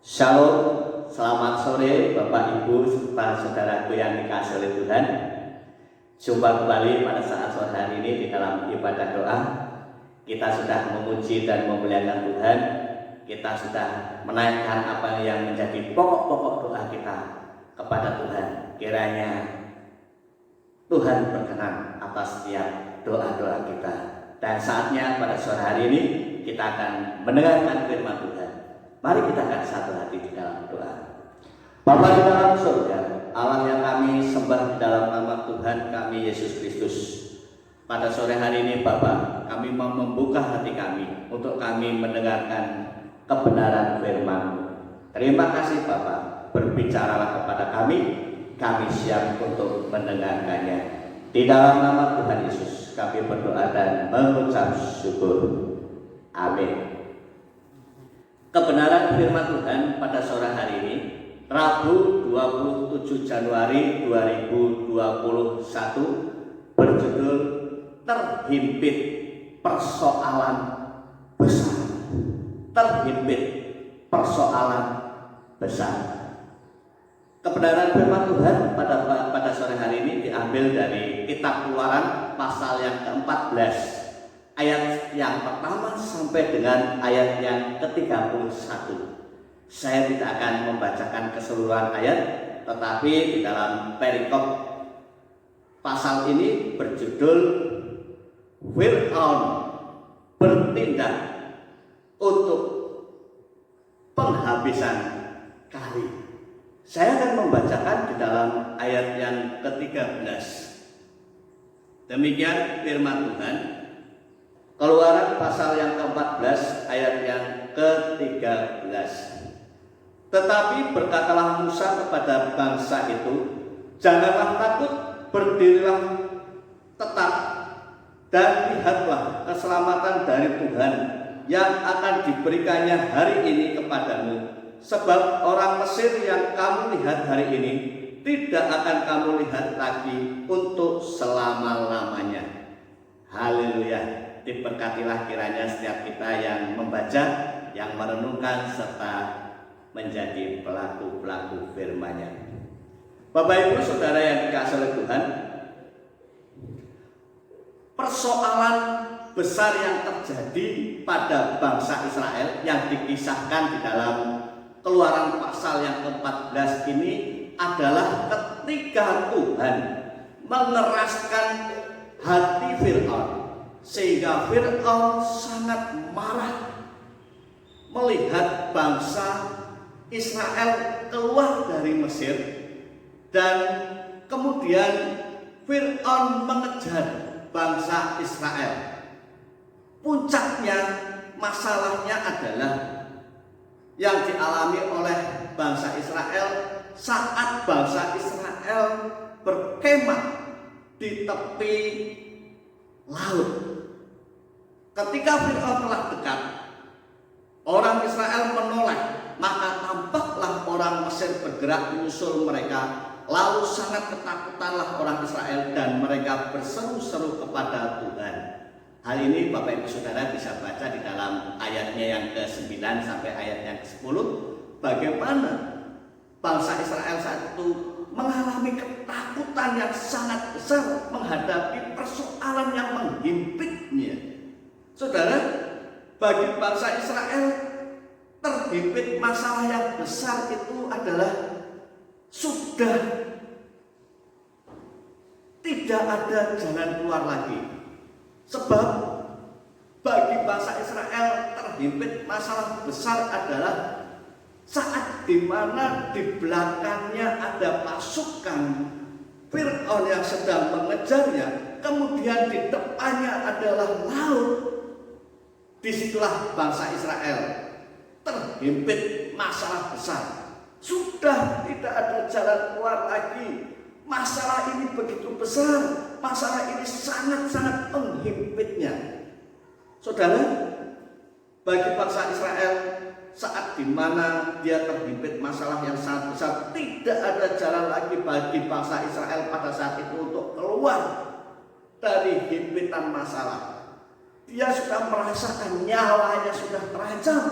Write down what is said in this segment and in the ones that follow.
Shalom, selamat sore Bapak Ibu serta saudaraku yang dikasihi oleh Tuhan. Jumpa kembali pada saat sore hari ini di dalam ibadah doa. Kita sudah memuji dan memuliakan Tuhan. Kita sudah menaikkan apa yang menjadi pokok-pokok doa kita kepada Tuhan. Kiranya Tuhan berkenan atas setiap doa-doa kita. Dan saatnya pada sore hari ini kita akan mendengarkan firman Tuhan. Mari kita akan satu hati di dalam doa. Bapa di dalam surga, Allah yang kami sembah di dalam nama Tuhan kami Yesus Kristus. Pada sore hari ini Bapa, kami mau membuka hati kami untuk kami mendengarkan kebenaran firman-Mu. Terima kasih Bapa, berbicaralah kepada kami siap untuk mendengarkannya. Di dalam nama Tuhan Yesus kami berdoa dan mengucap syukur. Amin. Kebenaran firman Tuhan pada sore hari ini, Rabu 27 Januari 2021, berjudul Terhimpit Persoalan Besar. Terhimpit persoalan besar. Kebenaran firman Tuhan pada sore hari ini diambil dari Kitab Keluaran pasal yang ke-14. Ayat yang pertama sampai dengan ayat yang ke-31. Saya tidak akan membacakan keseluruhan ayat, tetapi di dalam perikop pasal ini berjudul Fir'aun bertindak untuk penghabisan kali. Saya akan membacakan di dalam ayat yang ke-13. Demikian firman Tuhan. Keluaran pasal yang ke-14 ayat yang ke-13. Tetapi berkatalah Musa kepada bangsa itu, janganlah takut, berdirilah tetap dan lihatlah keselamatan dari Tuhan yang akan diberikannya hari ini kepadamu. Sebab orang Mesir yang kamu lihat hari ini tidak akan kamu lihat lagi untuk selama-lamanya. Haleluya. Diberkatilah kiranya setiap kita yang membaca, yang merenungkan serta menjadi pelaku-pelaku firman-Nya. Bapak Ibu Saudara yang dikasihi oleh Tuhan, persoalan besar yang terjadi pada bangsa Israel yang dikisahkan di dalam Keluaran pasal yang ke-14 ini adalah ketika Tuhan mengeraskan hati Fir'aun, sehingga Fir'aun sangat marah melihat bangsa Israel keluar dari Mesir, dan kemudian Fir'aun mengejar bangsa Israel. Puncaknya masalahnya adalah yang dialami oleh bangsa Israel saat bangsa Israel berkemah di tepi laut. Ketika Fir'aun telah dekat, orang Israel menoleh, maka tampaklah orang Mesir bergerak menyusul mereka. Lalu sangat ketakutanlah orang Israel dan mereka berseru-seru kepada Tuhan. Hal ini Bapak Ibu Saudara bisa baca di dalam ayatnya yang ke-9 sampai ayat yang ke-10. Bagaimana bangsa Israel saat itu mengalami ketakutan yang sangat besar menghadapi persoalan yang menghimpitnya. Saudara, bagi bangsa Israel terhimpit masalah yang besar itu adalah sudah tidak ada jalan keluar lagi. Sebab bagi bangsa Israel terhimpit masalah besar adalah saat di mana di belakangnya ada pasukan Fir'aun yang sedang mengejarnya, kemudian di depannya adalah laut. Disitulah bangsa Israel terhimpit masalah besar. Sudah tidak ada jalan keluar lagi. Masalah ini begitu besar, masalah ini sangat-sangat menghimpitnya. Saudara, bagi bangsa Israel saat dimana dia terhimpit masalah yang sangat besar, tidak ada jalan lagi bagi bangsa Israel pada saat itu untuk keluar dari himpitan masalah. Dia sudah merasakan nyawanya sudah terancam.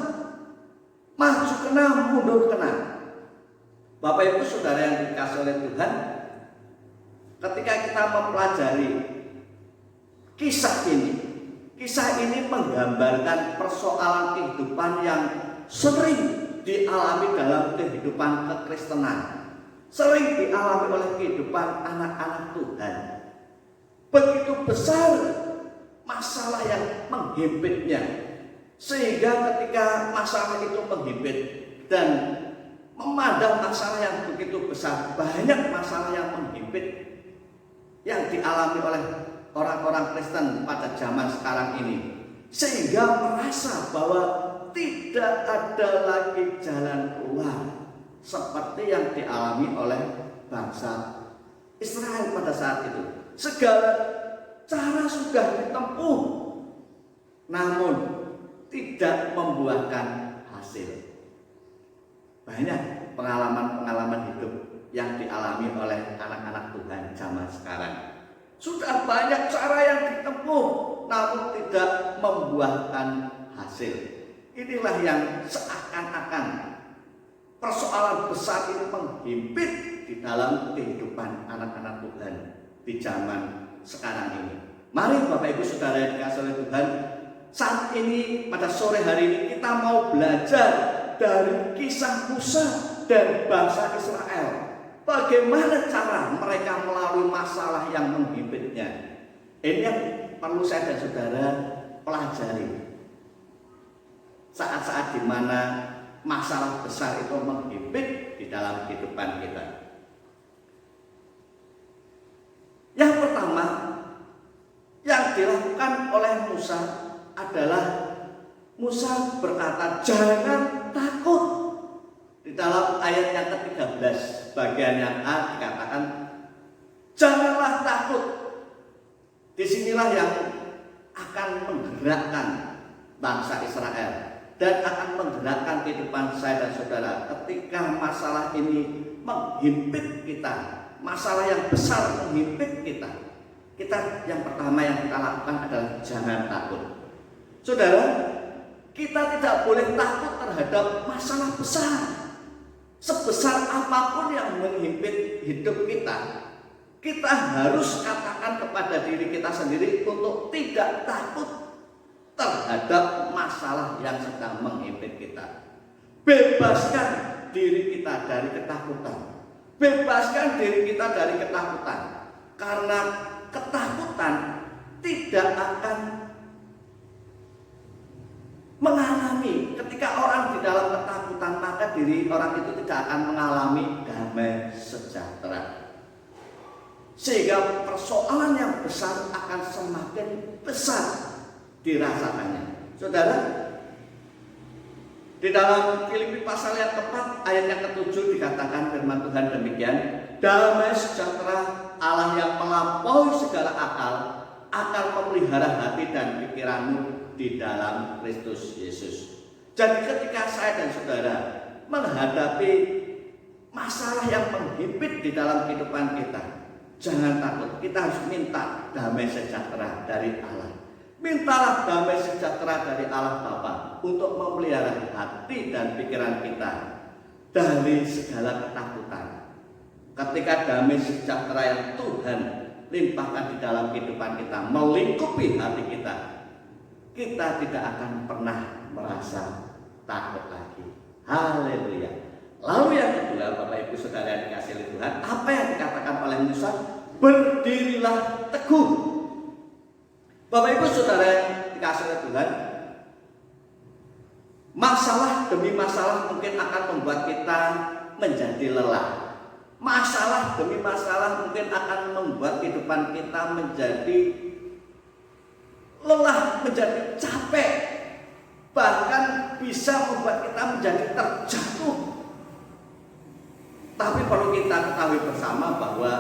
Maju ke kena mundur kena. Bapak Ibu Saudara yang dikasihi oleh Tuhan, ketika kita mempelajari kisah ini menggambarkan persoalan kehidupan yang sering dialami dalam kehidupan kekristenan, sering dialami oleh kehidupan anak-anak Tuhan. Begitu besar masalah yang menghimpitnya, sehingga ketika masalah itu menghimpit dan memandang masalah yang begitu besar, banyak masalah yang menghimpit yang dialami oleh orang-orang Kristen pada zaman sekarang ini, sehingga merasa bahwa tidak ada lagi jalan keluar seperti yang dialami oleh bangsa Israel pada saat itu. Segala cara sudah ditempuh, namun tidak membuahkan hasil. Banyak pengalaman-pengalaman hidup yang dialami oleh anak-anak Tuhan zaman sekarang. Sudah banyak cara yang ditempuh, namun tidak membuahkan hasil. Inilah yang seakan-akan persoalan besar ini menghimpit di dalam kehidupan anak-anak Tuhan di zaman sekarang ini. Mari Bapak Ibu Saudara yang dikasihi oleh Tuhan, saat ini pada sore hari ini kita mau belajar dari kisah Musa dan bangsa Israel. Bagaimana cara mereka melalui masalah yang menghimpitnya. Ini yang perlu saya dan saudara pelajari. Saat-saat di mana masalah besar itu menghimpit di dalam kehidupan kita. Yang pertama yang dilakukan oleh Musa adalah Musa berkata, jangan takut. Di dalam ayat yang ke-13 bagian yang A dikatakan, janganlah takut. Disinilah yang akan menggerakkan bangsa Israel dan akan menggerakkan kehidupan saya dan saudara ketika masalah ini menghimpit kita, masalah yang besar menghimpit kita. Yang pertama yang kita lakukan adalah jangan takut. Saudara, kita tidak boleh takut terhadap masalah besar. Sebesar apapun yang menghimpit hidup kita, kita harus katakan kepada diri kita sendiri untuk tidak takut terhadap masalah yang sedang menghimpit kita. Bebaskan diri kita dari ketakutan. Bebaskan diri kita dari ketakutan. Karena ketakutan tidak akan mengalami, ketika orang di dalam ketakutan, maka diri orang itu tidak akan mengalami damai sejahtera. Sehingga persoalan yang besar akan semakin besar dirasakannya. Saudara, di dalam Filipi pasal yang keempat ayat yang ke-7 dikatakan firman Tuhan demikian, damai sejahtera Allah yang melampaui segala akal akan memelihara hati dan pikiranmu di dalam Kristus Yesus. Jadi ketika saya dan saudara menghadapi masalah yang menghimpit di dalam kehidupan kita, jangan takut. Kita harus minta damai sejahtera dari Allah. Mintalah damai sejahtera dari Allah Bapa untuk memelihara hati dan pikiran kita dari segala ketakutan. Ketika damai sejahtera yang Tuhan limpahkan di dalam kehidupan kita melingkupi hati kita, kita tidak akan pernah merasa takut lagi. Haleluya. Lalu yang kedua, Bapak Ibu Saudara yang dikasihi oleh Tuhan, apa yang dikatakan oleh Musa? Berdirilah teguh. Bapak Ibu Saudara yang dikasihi oleh Tuhan, masalah demi masalah mungkin akan membuat kita menjadi lelah. Masalah demi masalah mungkin akan membuat kehidupan kita menjadi lelah, menjadi capek, bahkan bisa membuat kita menjadi terjatuh. Tapi perlu kita ketahui bersama bahwa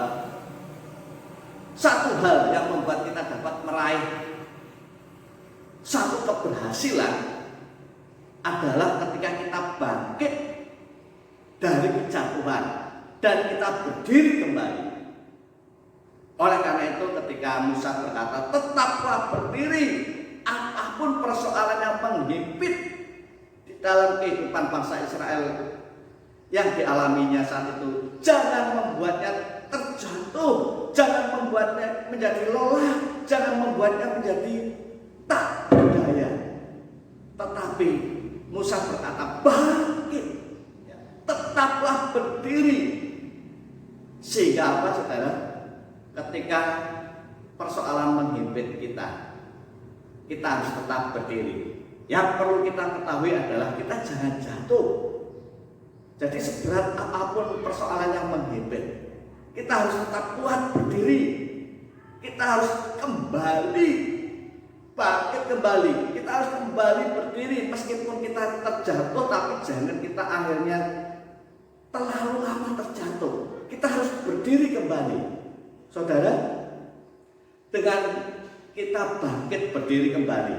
satu hal yang membuat kita dapat meraih satu keberhasilan adalah ketika kita bangkit dari kejatuhan dan kita berdiri kembali. Oleh karena itu ketika Musa berkata, tetaplah berdiri apapun persoalan yang menghimpit di dalam kehidupan bangsa Israel yang dialaminya saat itu, jangan membuatnya terjatuh, jangan membuatnya menjadi lelah, jangan membuatnya menjadi tak berdaya. Tetapi Musa berkata, bangkit, tetaplah berdiri. Sehingga apa, saudara? Ketika persoalan menghimpit kita harus tetap berdiri. Yang perlu kita ketahui adalah kita jangan jatuh. Jadi seberat apapun persoalan yang menghimpit, kita harus tetap kuat berdiri. Kita harus kembali bangkit kembali. Kita harus kembali berdiri meskipun kita terjatuh, tapi jangan kita akhirnya terlalu lama terjatuh. Kita harus berdiri kembali. Saudara, dengan kita bangkit berdiri kembali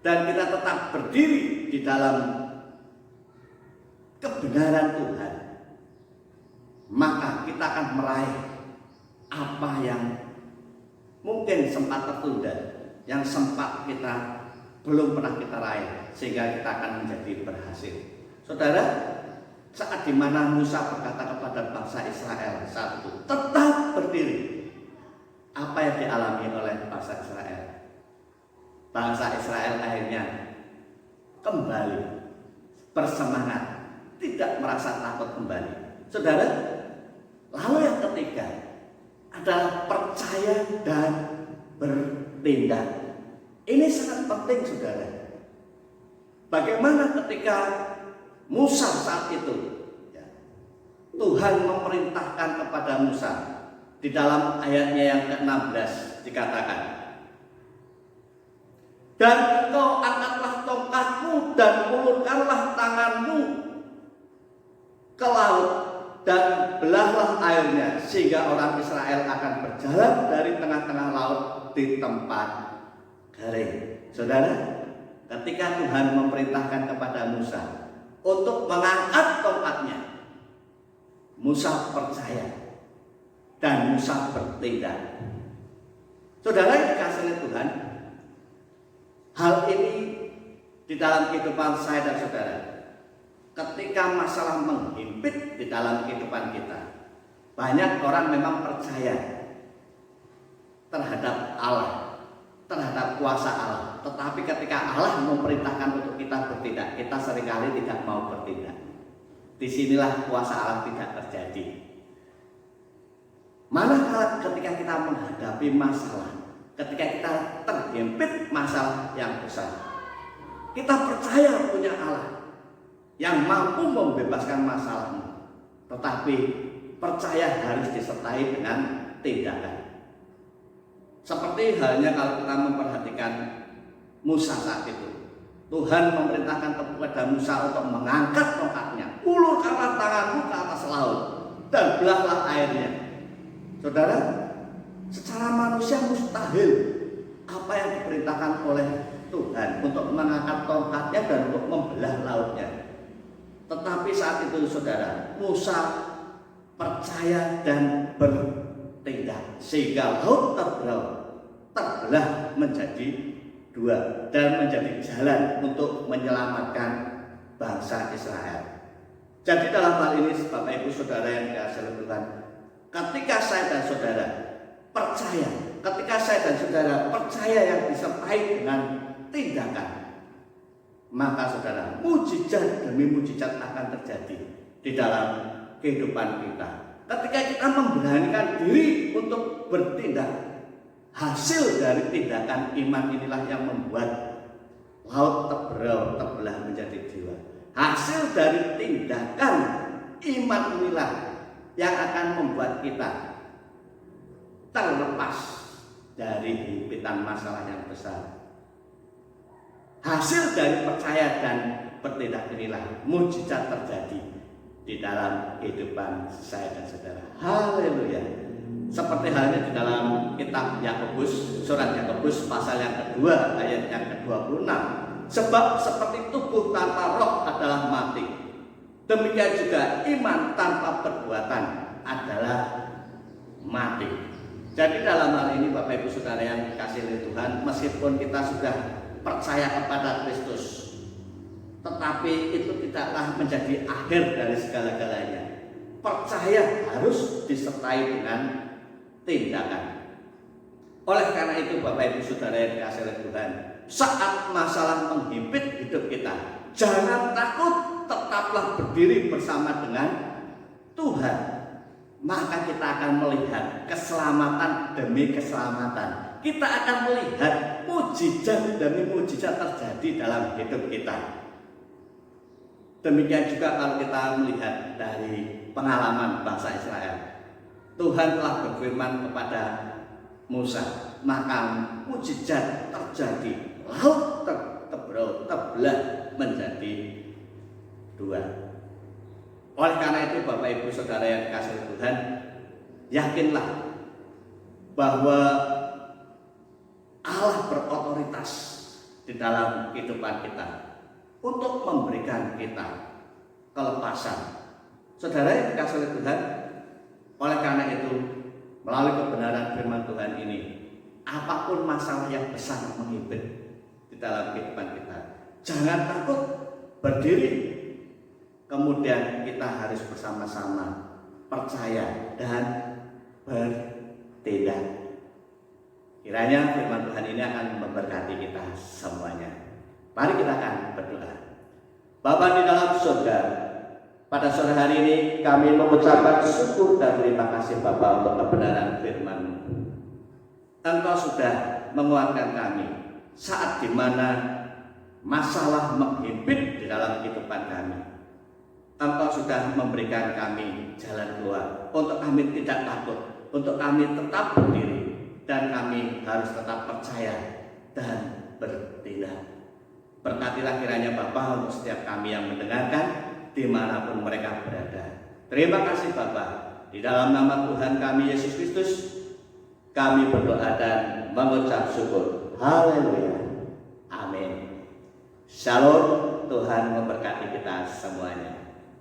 dan kita tetap berdiri di dalam kebenaran Tuhan, maka kita akan meraih apa yang mungkin sempat tertunda, yang sempat kita belum pernah kita raih, sehingga kita akan menjadi berhasil. Saudara, saat dimana Musa berkata kepada bangsa Israel saat itu, tetap berdiri, apa yang dialami oleh bangsa Israel? Bangsa Israel akhirnya kembali bersemangat, tidak merasa takut kembali. Saudara, lalu yang ketiga adalah percaya dan bertindak. Ini sangat penting, saudara. Bagaimana ketika Musa saat itu, Tuhan memerintahkan kepada Musa di dalam ayatnya yang ke-16 dikatakan, dan engkau angkatlah tongkatmu dan ulurkanlah tanganmu ke laut dan belahlah airnya, sehingga orang Israel akan berjalan dari tengah-tengah laut di tempat garing. Saudara, ketika Tuhan memerintahkan kepada Musa untuk mengangkat tongkatnya, Musa percaya dan Musa bertindak. Saudara yang dikasihi Tuhan, hal ini di dalam kehidupan saya dan saudara, ketika masalah menghimpit di dalam kehidupan kita, banyak orang memang percaya terhadap Allah, terhadap kuasa Allah. Tetapi ketika Allah memerintahkan untuk kita bertindak, kita seringkali tidak mau bertindak. Disinilah kuasa Allah tidak terjadi. Manakala ketika kita menghadapi masalah, ketika kita terhimpit masalah yang besar, kita percaya punya Allah yang mampu membebaskan masalahmu, tetapi percaya harus disertai dengan tindakan. Seperti halnya kalau kita memperhatikan Musa saat itu, Tuhan memerintahkan kepada Musa untuk mengangkat tongkatnya, ulurkanlah tanganmu ke atas laut dan belahlah airnya. Saudara, secara manusia mustahil apa yang diperintahkan oleh Tuhan untuk mengangkat tongkatnya dan untuk membelah lautnya. Tetapi saat itu, saudara, Musa percaya dan bertindak, sehingga laut terbelah menjadi dua dan menjadi jalan untuk menyelamatkan bangsa Israel. Jadi dalam hal ini, Bapak Ibu Saudara yang dikasihi Tuhan, ketika saya dan saudara percaya, ketika saya dan saudara percaya yang disertai dengan tindakan, maka saudara, mujizat demi mujizat akan terjadi di dalam kehidupan kita. Ketika kita memberanikan diri untuk bertindak, hasil dari tindakan iman inilah yang membuat laut terbelah menjadi dua. Hasil dari tindakan iman inilah yang akan membuat kita terlepas dari himpitan masalah yang besar. Hasil dari percaya dan bertindak inilah mujizat terjadi di dalam kehidupan saya dan saudara. Haleluya. Seperti halnya di dalam kitab Yakobus, surat Yakobus pasal yang kedua ayat yang ke-26. Sebab seperti tubuh tanpa roh adalah mati, demikian juga iman tanpa perbuatan adalah mati. Jadi dalam hal ini Bapak Ibu Saudara yang dikasihi Tuhan, meskipun kita sudah percaya kepada Kristus, tetapi itu tidaklah menjadi akhir dari segala-galanya. Percaya harus disertai dengan tindakan. Oleh karena itu Bapak Ibu Saudara yang dikasihi oleh Tuhan, saat masalah menghimpit hidup kita, jangan takut, tetaplah berdiri bersama dengan Tuhan. Maka kita akan melihat keselamatan demi keselamatan. Kita akan melihat mujizat demi mujizat terjadi dalam hidup kita. Demikian juga kalau kita melihat dari pengalaman bangsa Israel. Tuhan telah berfirman kepada Musa, maka mujizat terjadi. Laut terbelah menjadi dua. Oleh karena itu Bapak Ibu Saudara yang dikasihi Tuhan, yakinlah bahwa Allah berotoritas di dalam kehidupan kita untuk memberikan kita kelepasan. Saudara yang dikasihi oleh Tuhan, oleh karena itu melalui kebenaran firman Tuhan ini, apapun masalah yang besar menghimpit di dalam kehidupan kita, jangan takut, berdiri. Kemudian kita harus bersama-sama percaya dan bertindak. Kiranya firman Tuhan ini akan memberkati kita semuanya. Mari kita akan berdoa. Bapa di dalam surga, pada sore hari ini kami mengucapkan syukur dan terima kasih Bapa untuk kebenaran firman-Mu. Engkau sudah menguatkan kami saat dimana masalah menghimpit di dalam kehidupan kami. Engkau sudah memberikan kami jalan keluar untuk kami tidak takut, untuk kami tetap berdiri, dan kami harus tetap percaya dan bertindak. Berkatilah kiranya Bapa untuk setiap kami yang mendengarkan dimanapun mereka berada. Terima kasih Bapa. Di dalam nama Tuhan kami Yesus Kristus kami berdoa dan mengucap syukur. Haleluya. Amin. Shalom. Tuhan memberkati kita semuanya.